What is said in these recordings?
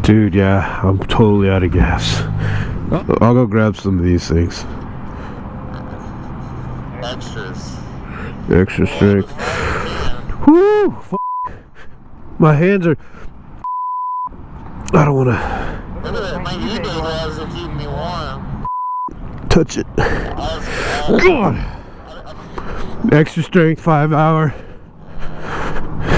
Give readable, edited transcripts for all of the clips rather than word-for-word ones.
Dude, yeah, I'm totally out of gas. I'll go grab some of these things. Extras. Extra strength. Whoo! My hands are... I don't want to... Look at that. My eBay gloves are keeping me warm. touch it. God! Extra strength, 5 hour.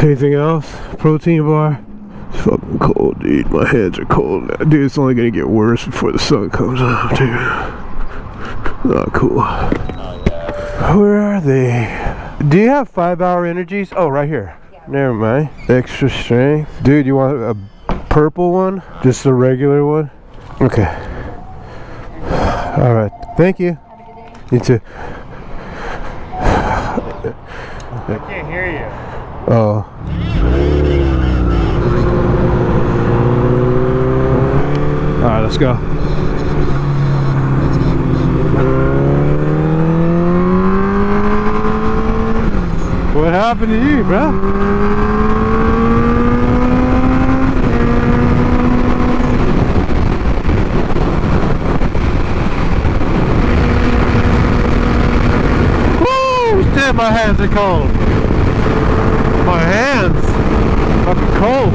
Anything else? Protein bar. It's fucking cold, dude. My hands are cold now. Dude, it's only gonna get worse before the sun comes up, dude. Oh, cool. Where are they? Do you have 5 hour energies? Oh, right here. Yeah. Never mind. Extra strength. Dude, you want a purple one? Just a regular one? Okay. Alright. Thank you. You too. I can't hear you. Oh. Alright, let's go. What happened to you, bro? Woo! Damn, my hands are cold. My hands fucking cold.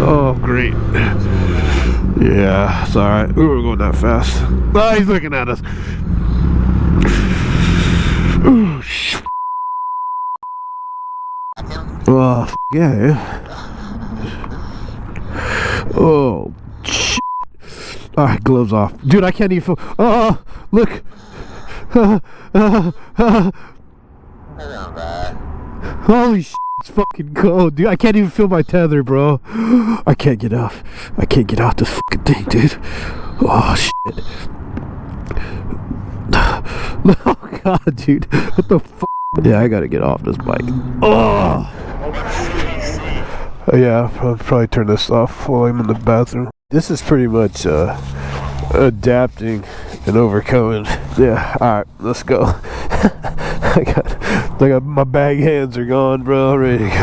Oh, great. Yeah, it's alright. We were going that fast. Oh, he's looking at us. Oh, shit. Oh, yeah. Oh, shit. Alright, gloves off. Dude, I can't even feel. Oh, look. Holy shit, it's fucking cold, dude. I can't even feel my tether, bro. I can't get off. I can't get off this fucking thing, dude. Oh, shit. Oh, God, dude. What the fuck? Yeah, I gotta get off this bike. Oh! Yeah, I'll probably turn this off while I'm in the bathroom. This is pretty much adapting and overcoming. Yeah, alright, let's go. I got my bag hands are gone, bro. I'm ready to go.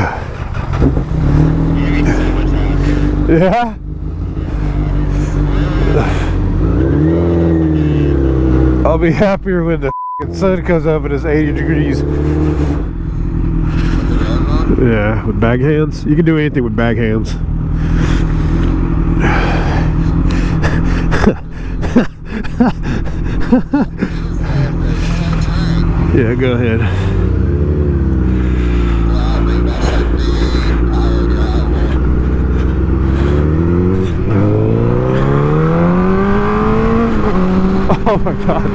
Yeah? I'll be happier when the sun comes up and it's 80 degrees. Yeah, with bag hands. You can do anything with bag hands. Yeah, go ahead. Oh my God.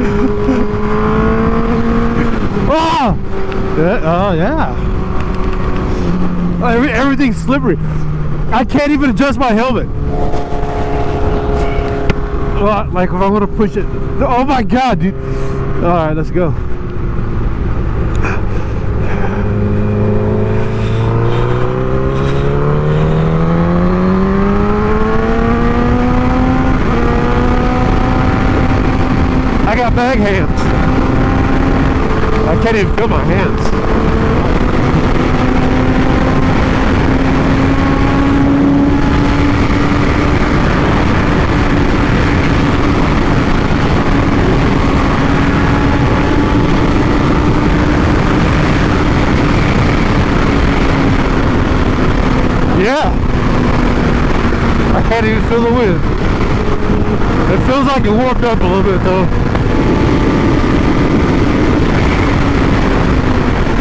Oh! Oh yeah. Everything's slippery. I can't even adjust my helmet. Like if I want to push it. Oh my God, dude. Alright, let's go. I got bag hands. I can't even feel my hands. Yeah. I can't even feel the wind. It feels like it warmed up a little bit though.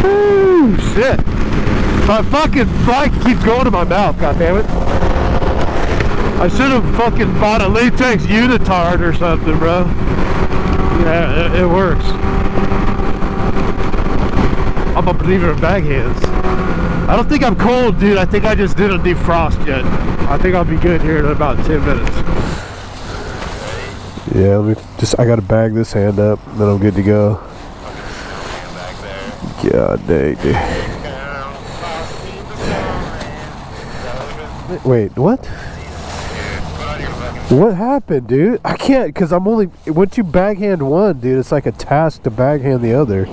Woo, shit. My fucking bike keeps going to my mouth, goddammit. I should have fucking bought a latex unitard or something, bro. Yeah, it works. I'm a believer in bag hands. I don't think I'm cold, dude. I think I just didn't defrost yet. I think I'll be good here in about 10 minutes. Yeah, I gotta bag this hand up, then I'm good to go. God dang, dude. Wait, what? What happened, dude? I can't, because once you backhand one, dude, it's like a task to backhand the other.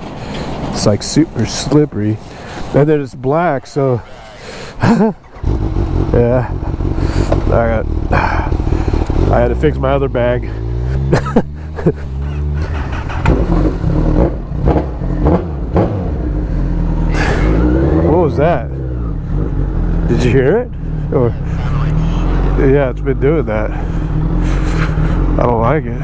It's like super slippery. And then it's black, so yeah. I had to fix my other bag. What was that? Did you hear it? Or, yeah, it's been doing that. I don't like it.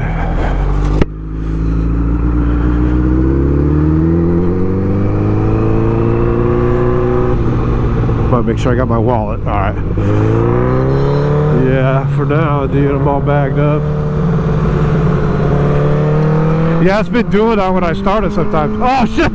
Might make sure I got my wallet. Alright. Yeah, for now, dude, I'm all bagged up. Yeah, it's been doing that when I started sometimes. Oh, shit!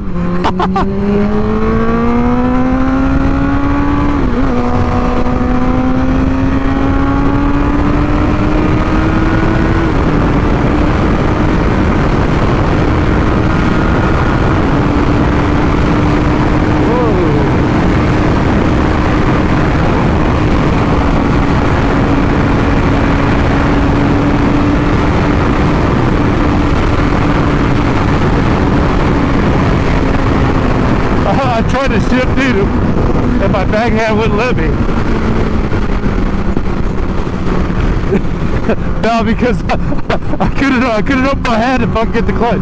I tried to shift, dude, and my backhand wouldn't let me. No, because I couldn't open my hand if I could get the clutch.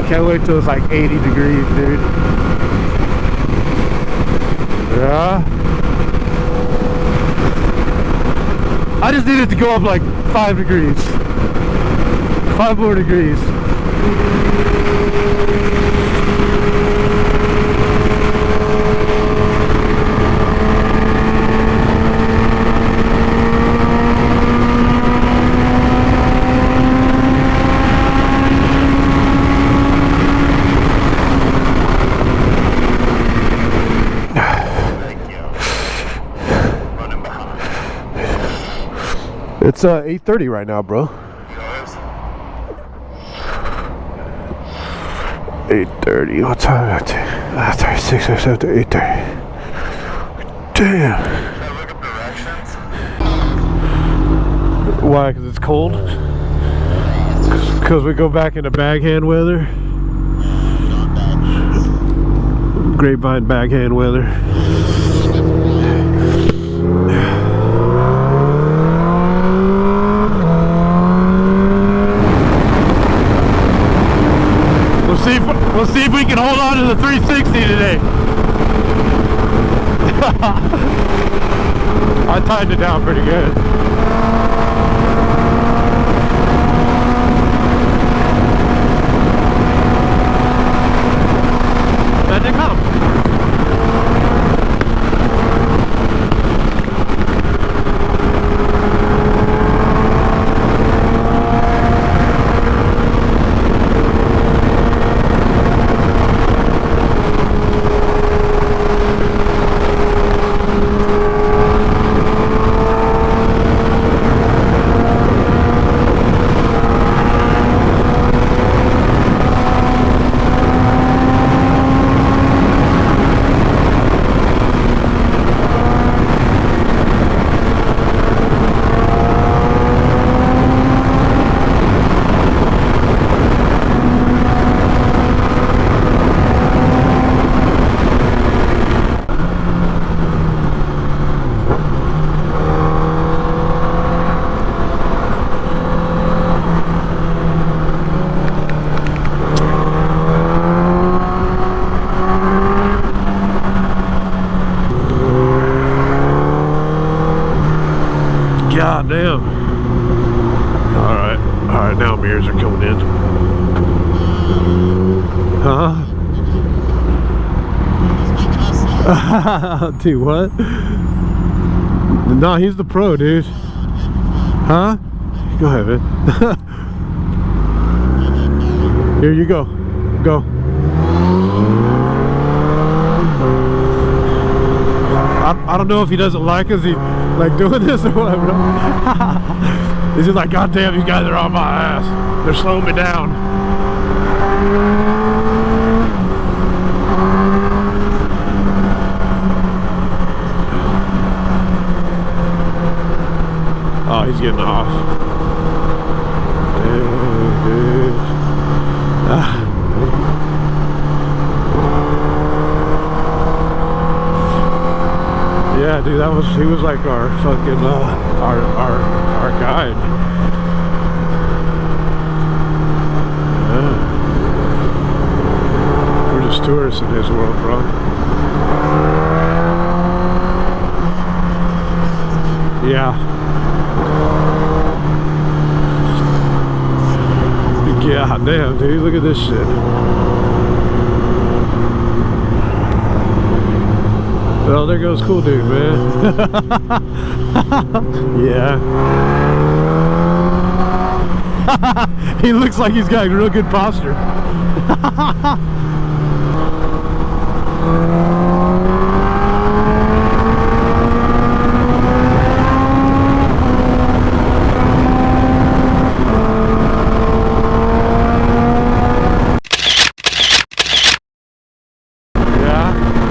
Can't wait till it's like 80 degrees, dude. Yeah. I just need it to go up like 5 degrees. 5 more degrees. It's 8:30 right now, bro. 8:30. What time is it? 36 or 7 to 8:30. Damn. Should I look up directions? Why? Because it's cold? Because we go back into backhand weather? Grapevine backhand weather. We'll see if we can hold on to the 360 today. I tightened it down pretty good. Let it come. God damn. Alright, now mirrors are coming in. Huh? Dude, what? No, he's the pro, dude. Huh? Go ahead, man. Here you go. Go. I don't know if he doesn't like us, he like doing this or whatever. He's just like, God damn, you guys are on my ass. They're slowing me down. Oh, he's getting off. Dude. Yeah, dude, he was like our fucking our guide. Yeah. We're just tourists in his world, bro. Yeah. Yeah, damn, dude, look at this shit. Well, there goes cool dude, man. Yeah. He looks like he's got real good posture.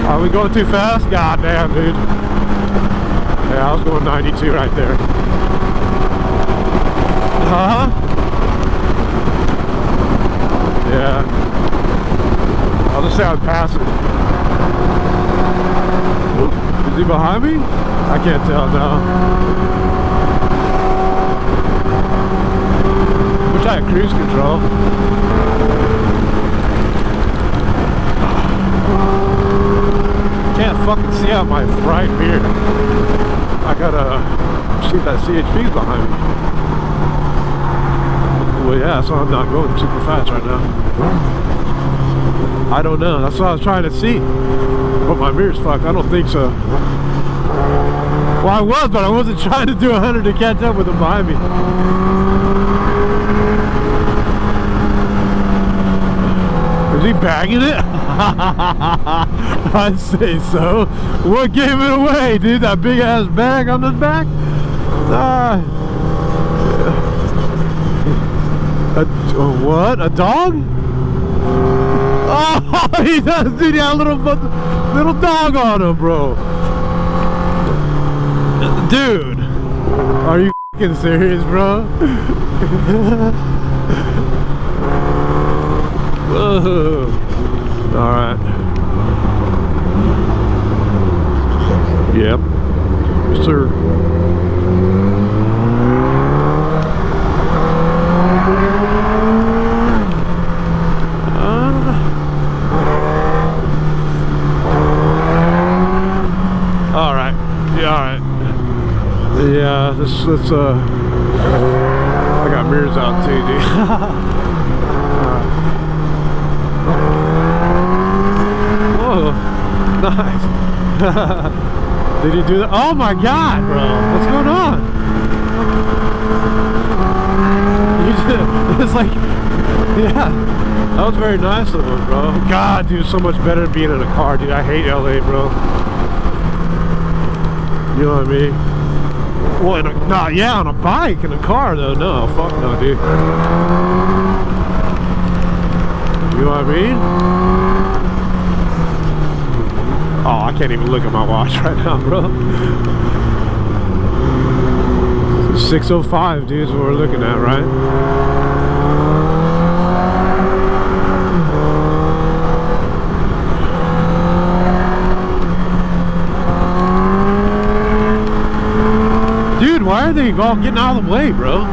Are we going too fast? God damn, dude. Yeah, I was going 92 right there. Huh? Yeah. I'll just say I was passing. Is he behind me? I can't tell now. Wish I had cruise control. Can't fucking see out my right mirror. I gotta see if that CHP's behind me. Well, yeah, so I'm not going super fast right now. I don't know. That's what I was trying to see. But my mirror's fucked. I don't think so. Well, I was, but I wasn't trying to do 100 to catch up with him behind me. Is he bagging it? I'd say so. What gave it away, dude? That big ass bag on his back? What? A dog? Oh, he does, dude. He had a little dog on him, bro. Dude, are you f***ing serious, bro? Whoa. Alright. Yep. Yes, sir. Alright. Yeah, alright. Yeah, let's I got mirrors out too, dude. Whoa, nice. Did he do that? Oh my god, bro, what's going on? It's like, yeah, that was very nice of him, bro. God, dude, so much better being in a car, dude. I hate LA, bro. You know what I mean? Well, yeah, on a bike, in a car, though. No, fuck no, dude. You know what I mean? Oh, I can't even look at my watch right now, bro. 6:05, dude, is what we're looking at, right? Dude, why are they all getting out of the way, bro?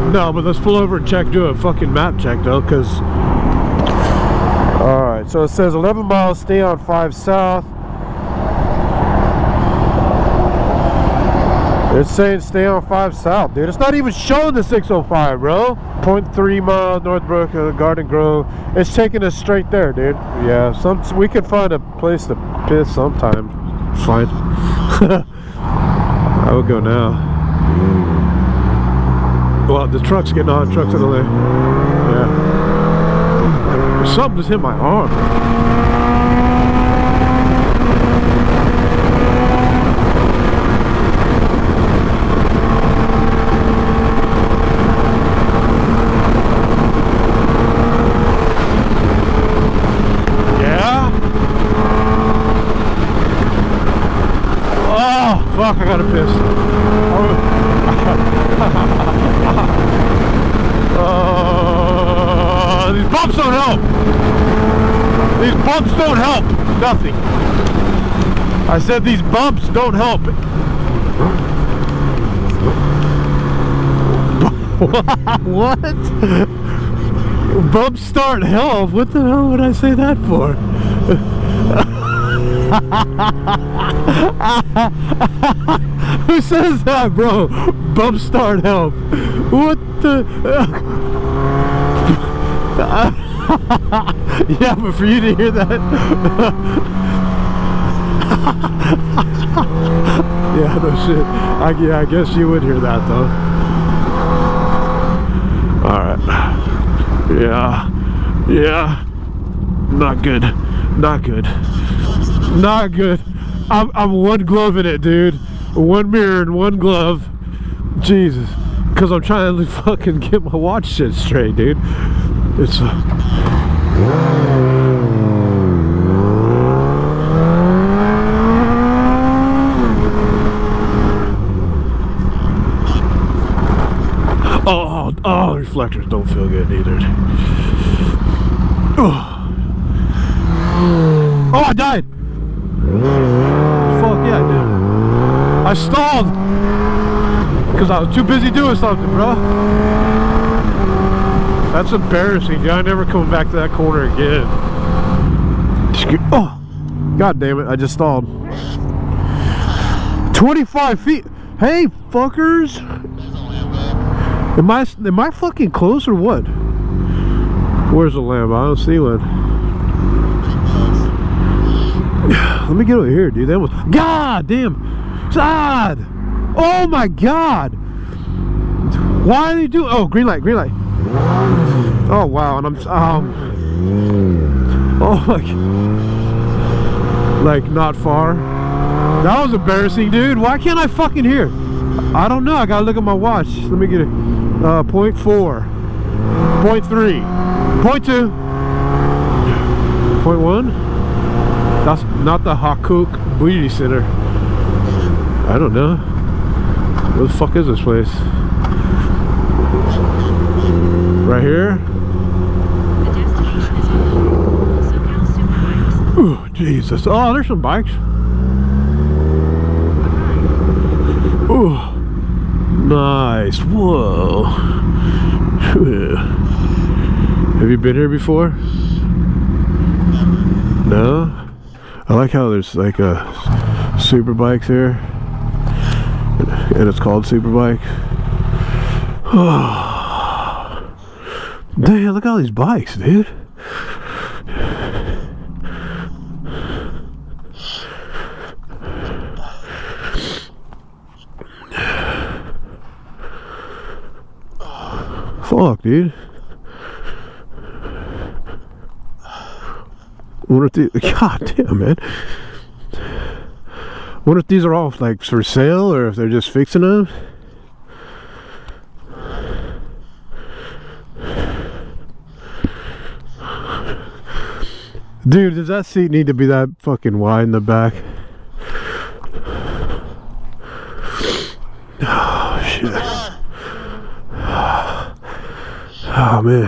No, but let's pull over and do a fucking map check though, because alright, so it says 11 miles, stay on 5 south. It's saying stay on 5 south, dude. It's not even showing the 605, bro. 0.3 mile Northbrook, Garden Grove. It's taking us straight there, dude. Yeah, we could find a place to piss sometime. It's fine. I would go now. Well, the truck's getting on. Truck's in the lane. Yeah. Something just hit my arm. Fuck, I gotta piss. These bumps don't help. These bumps don't help. Nothing. I said these bumps don't help. What? Bumps start help? What the hell would I say that for? Who says that, bro? Bump start help. What the? Yeah, but for you to hear that. Yeah, no shit. I guess you would hear that though. Alright. Yeah. Not good. Not good. Not good. I'm one glove in it, dude. One mirror and one glove. Jesus. Because I'm trying to fucking get my watch shit straight, dude. It's Oh, reflectors don't feel good either. Oh, I died! Fuck yeah, I did. I stalled! Because I was too busy doing something, bro. That's embarrassing, dude. I'm never coming back to that corner again. Oh! God damn it, I just stalled. 25 feet! Hey, fuckers! Am I fucking close or what? Where's the lamp? I don't see one. Let me get over here, dude. That was God damn. God. Oh my God. Why do they do? Oh, green light, green light. Oh wow, and I'm oh my. Like not far. That was embarrassing, dude. Why can't I fucking hear? I don't know. I gotta look at my watch. Let me get it. 0.4, 0.3, 0.2, 0.1. That's not the Hakuk Beauty Center. I don't know. Where the fuck is this place? Right here? Ooh, Jesus. Oh, there's some bikes. Ooh. Nice. Whoa. Have you been here before? No? I like how there's like a super bikes here. And it's called super bike. Damn, look at all these bikes, dude. Fuck, dude. What if these, God damn, man. What if these are all like for sale or if they're just fixing them? Dude, does that seat need to be that fucking wide in the back? Oh, shit. Oh, man.